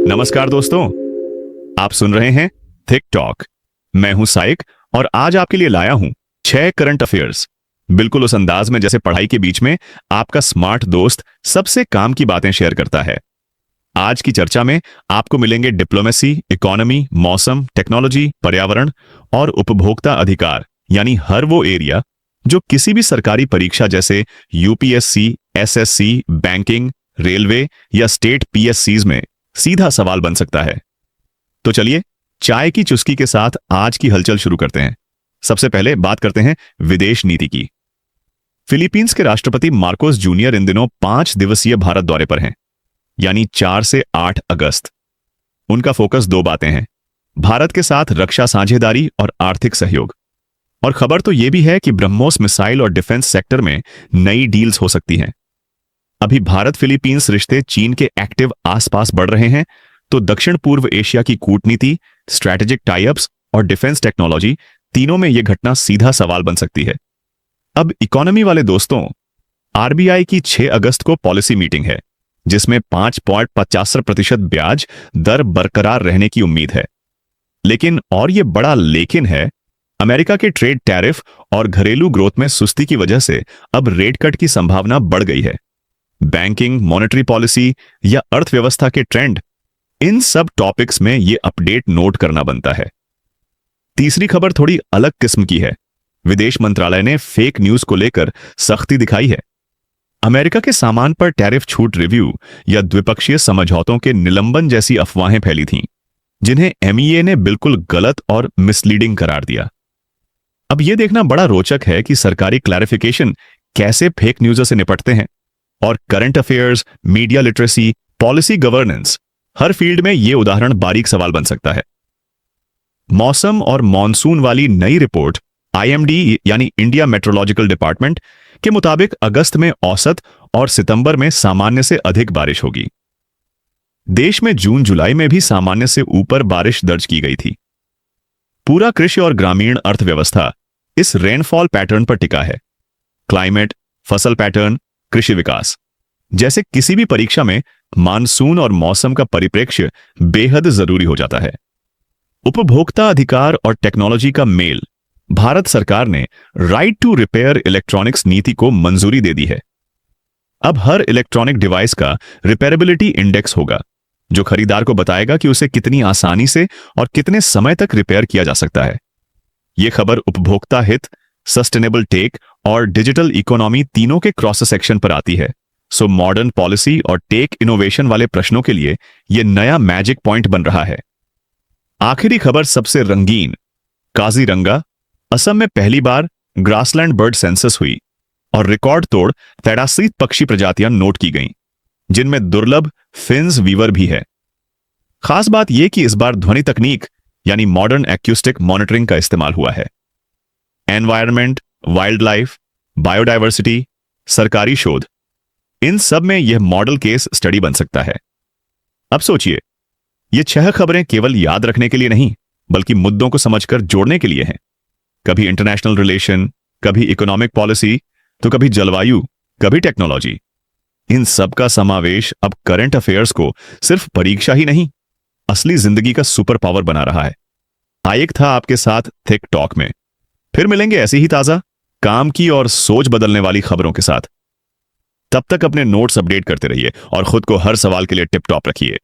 नमस्कार दोस्तों, आप सुन रहे हैं थिक टॉक। मैं हूं साइक और आज आपके लिए लाया हूं 6 करंट अफेयर्स, बिल्कुल उस अंदाज में जैसे पढ़ाई के बीच में आपका स्मार्ट दोस्त सबसे काम की बातें शेयर करता है। आज की चर्चा में आपको मिलेंगे डिप्लोमेसी, इकोनॉमी, मौसम, टेक्नोलॉजी, पर्यावरण और उपभोक्ता अधिकार, यानी हर वो एरिया जो किसी भी सरकारी परीक्षा जैसे यूपीएससी, एसएससी, बैंकिंग, रेलवे या स्टेट पीएससीज में सीधा सवाल बन सकता है। तो चलिए चाय की चुस्की के साथ आज की हलचल शुरू करते हैं। सबसे पहले बात करते हैं विदेश नीति की। फिलीपींस के राष्ट्रपति मार्कोस जूनियर इन दिनों 5 दिवसीय भारत दौरे पर हैं, यानी 4 से 8 अगस्त। उनका फोकस 2 बातें हैं, भारत के साथ रक्षा साझेदारी और आर्थिक सहयोग। और खबर तो यह भी है कि ब्रह्मोस मिसाइल और डिफेंस सेक्टर में नई डील्स हो सकती हैं। अभी भारत फिलीपींस रिश्ते चीन के एक्टिव आसपास बढ़ रहे हैं, तो दक्षिण पूर्व एशिया की कूटनीति, स्ट्रैटेजिक टाई-अप्स और डिफेंस टेक्नोलॉजी, तीनों में यह घटना सीधा सवाल बन सकती है। अब इकोनॉमी वाले दोस्तों, आरबीआई की 6 अगस्त को पॉलिसी मीटिंग है, जिसमें 5.75% ब्याज दर बरकरार रहने की उम्मीद है। लेकिन, और यह बड़ा लेकिन है, अमेरिका के ट्रेड टैरिफ और घरेलू ग्रोथ में सुस्ती की वजह से अब रेट कट की संभावना बढ़ गई है। बैंकिंग, मॉनेटरी पॉलिसी या अर्थव्यवस्था के ट्रेंड, इन सब टॉपिक्स में यह अपडेट नोट करना बनता है। तीसरी खबर थोड़ी अलग किस्म की है। विदेश मंत्रालय ने फेक न्यूज को लेकर सख्ती दिखाई है। अमेरिका के सामान पर टैरिफ छूट रिव्यू या द्विपक्षीय समझौतों के निलंबन जैसी अफवाहें फैली थीं, जिन्हें एमईए ने बिल्कुल गलत और मिसलीडिंग करार दिया। अब यह देखना बड़ा रोचक है कि सरकारी क्लैरिफिकेशन कैसे फेक न्यूज़ से निपटते हैं। और current affairs, media literacy, policy governance, हर फील्ड में यह उदाहरण बारीक सवाल बन सकता है। मौसम और मॉनसून वाली नई रिपोर्ट आईएमडी यानी इंडिया मेट्रोलॉजिकल डिपार्टमेंट के मुताबिक अगस्त में औसत और सितंबर में सामान्य से अधिक बारिश होगी। देश में जून जुलाई में भी सामान्य से ऊपर बारिश दर्ज की गई थी। पूरा कृषि और ग्रामीण अर्थव्यवस्था इस रेनफॉल पैटर्न पर टिका है। क्लाइमेट, फसल पैटर्न, कृषि विकास जैसे किसी भी परीक्षा में मानसून और मौसम का परिप्रेक्ष्य बेहद जरूरी हो जाता है। उपभोक्ता अधिकार और टेक्नोलॉजी का मेल, भारत सरकार ने राइट टू रिपेयर इलेक्ट्रॉनिक्स नीति को मंजूरी दे दी है। अब हर इलेक्ट्रॉनिक डिवाइस का रिपेयरेबिलिटी इंडेक्स होगा, जो खरीदार को बताएगा कि उसे कितनी आसानी से और कितने समय तक रिपेयर किया जा सकता है। यह खबर उपभोक्ता हित, सस्टेनेबल टेक और डिजिटल इकोनॉमी तीनों के क्रॉस सेक्शन पर आती है। सो मॉडर्न पॉलिसी और टेक इनोवेशन वाले प्रश्नों के लिए यह नया मैजिक पॉइंट बन रहा है। आखिरी खबर सबसे रंगीन, काजीरंगा, असम में पहली बार ग्रासलैंड बर्ड सेंसस हुई और रिकॉर्ड तोड़ 83 पक्षी प्रजातियां नोट की गईं, जिनमें दुर्लभ फिन्स वीवर भी है। खास बात यह कि इस बार ध्वनि तकनीक यानी मॉडर्न एक्यूस्टिक मॉनिटरिंग का इस्तेमाल हुआ है। एनवायरनमेंट, वाइल्ड लाइफ, बायोडायवर्सिटी, सरकारी शोध, इन सब में यह मॉडल केस स्टडी बन सकता है। अब सोचिए, ये 6 खबरें केवल याद रखने के लिए नहीं, बल्कि मुद्दों को समझकर जोड़ने के लिए हैं। कभी इंटरनेशनल रिलेशन, कभी इकोनॉमिक पॉलिसी, तो कभी जलवायु, कभी टेक्नोलॉजी। इन सब का समावेश अब करंट अफेयर्स को सिर्फ परीक्षा ही नहीं, असली जिंदगी का सुपर पावर बना रहा है। आइक था आपके साथ थिक टॉक में। फिर मिलेंगे ऐसी ही ताजा, काम की और सोच बदलने वाली खबरों के साथ। तब तक अपने नोट्स अपडेट करते रहिए और खुद को हर सवाल के लिए टिप टॉप रखिए।